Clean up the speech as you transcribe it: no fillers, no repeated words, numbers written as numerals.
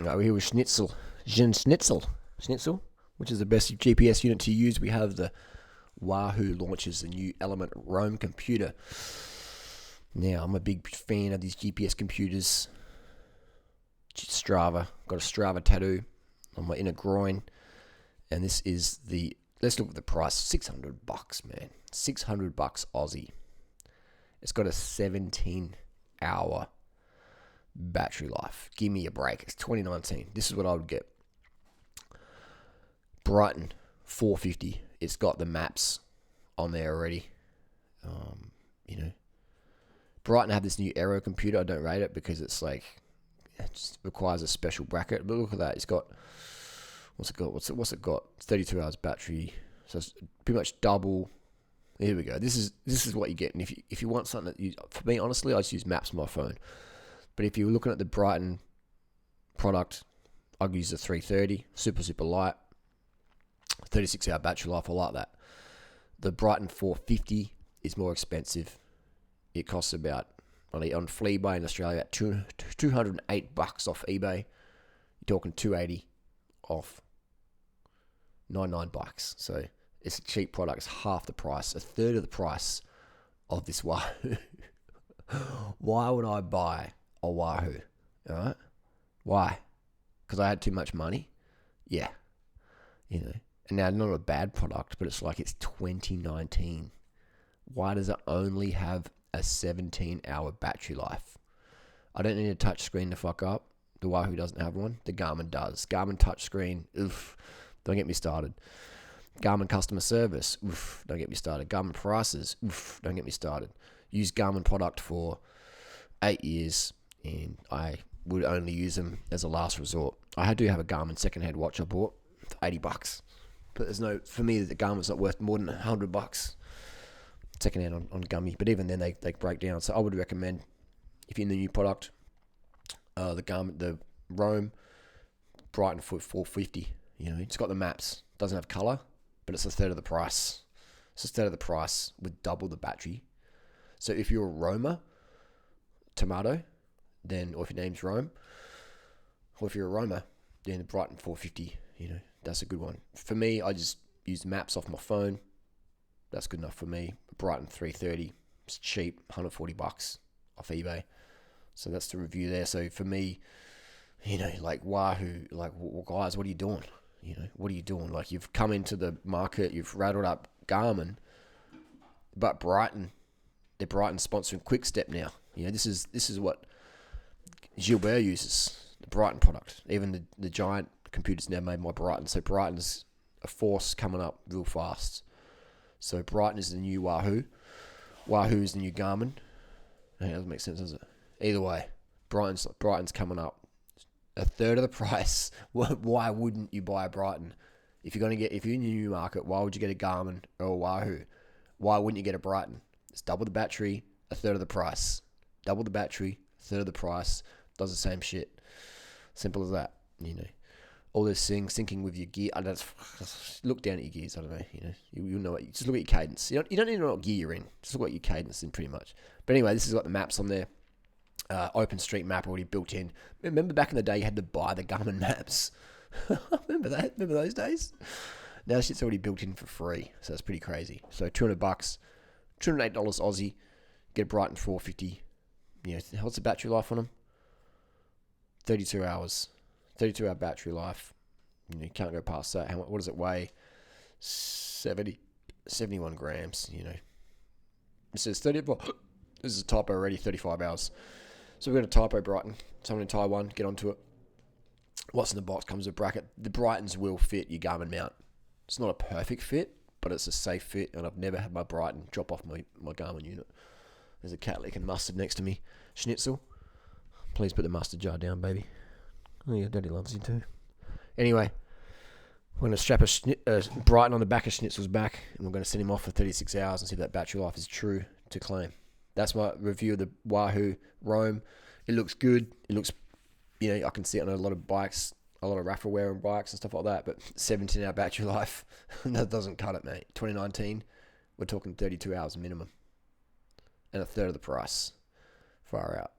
We're here with Schnitzel, which is the best GPS unit to use. We have the Wahoo launches the new Element Roam computer. Now, I'm a big fan of these GPS computers. Strava. Got a Strava tattoo on my inner groin. And this is the... Let's look at the price. $600, man. $600 Aussie. It's got a 17-hour battery life. Give me a break. It's 2019. This is what I would get. Bryton, $450. It's got the maps on there already. Bryton had this new Aero computer. I don't rate it because it's like it just requires a special bracket. But look at that. It's got what's it got? It's 32 hours battery. So it's pretty much double. Here we go. This is what you get. And if you want something that for me, honestly, I just use maps on my phone. But if you're looking at the Bryton product, I'd use the 330, super light, 36-hour battery life. I like that. The Bryton 450 is more expensive. It costs about, on Fleabay in Australia, $208 off eBay. You're talking $280 off $99. So it's a cheap product. It's half the price, a third of the price of this Wahoo. Why would I buy a Wahoo? All right? Why? Because I had too much money? Yeah. And now, not a bad product, but it's like it's 2019. Why does it only have a 17-hour battery life? I don't need a touch screen to fuck up. The Wahoo doesn't have one. The Garmin does. Garmin touchscreen, oof, don't get me started. Garmin customer service, oof, don't get me started. Garmin prices, oof, don't get me started. Used Garmin product for 8 years, and I would only use them as a last resort. I do have a Garmin second-hand watch I bought for $80. But for me, the Garmin's not worth more than $100 second-hand on Gummy. But even then, they break down. So I would recommend, if you're in the new product, the Garmin, the Roam, Bryton 450. It's got the maps. Doesn't have color, but it's a third of the price. It's a third of the price with double the battery. So if you're a roamer, tomato, or if your name's Roam, or if you're a roamer, then the Bryton 450, that's a good one. For me, I just use maps off my phone. That's good enough for me. Bryton 330, it's cheap, $140 off eBay. So that's the review there. So for me, like Wahoo, like, well, guys, what are you doing? What are you doing? Like, you've come into the market, you've rattled up Garmin, but Bryton, they're Bryton sponsoring Quick Step now. This is what Gilbert uses, the Bryton product. Even the giant computers now made by Bryton. So Bryton's a force coming up real fast. So Bryton is the new Wahoo. Wahoo is the new Garmin. Hey, that doesn't make sense, does it? Either way, Bryton's coming up. A third of the price. Why wouldn't you buy a Bryton? If you're in the new market, why would you get a Garmin or a Wahoo? Why wouldn't you get a Bryton? It's double the battery, a third of the price. Double the battery, a third of the price. Does the same shit. Simple as that. All those things, syncing with your gear. Just look down at your gears. I don't know. You know what. Just look at your cadence. You don't need to know what gear you're in. Just look at your cadence in, pretty much. But anyway, this has got the maps on there. OpenStreetMap already built in. Remember back in the day, you had to buy the Garmin maps. Remember that? Remember those days? Now shit's already built in for free, so that's pretty crazy. So $200, $208 Aussie. Get a Bryton 450. What's the battery life on them? 32 hours. 32-hour battery life. You can't go past that. What does it weigh? 71 grams. It says 30. This is a typo already. 35 hours. So we've got a typo Bryton. Someone in Taiwan, get onto it. What's in the box comes with a bracket. The Brytons will fit your Garmin mount. It's not a perfect fit, but it's a safe fit, and I've never had my Bryton drop off my Garmin unit. There's a cat licking mustard next to me. Schnitzel, please put the mustard jar down, baby. Oh yeah, Daddy loves you too. Anyway, we're going to strap a Bryton on the back of Schnitzel's back, and we're going to send him off for 36 hours and see if that battery life is true to claim. That's my review of the Wahoo Roam. It looks good. It looks, I can see it on a lot of bikes, a lot of raffle wearing bikes and stuff like that, but 17-hour battery life, that doesn't cut it, mate. 2019, we're talking 32 hours minimum. And a third of the price. Far out.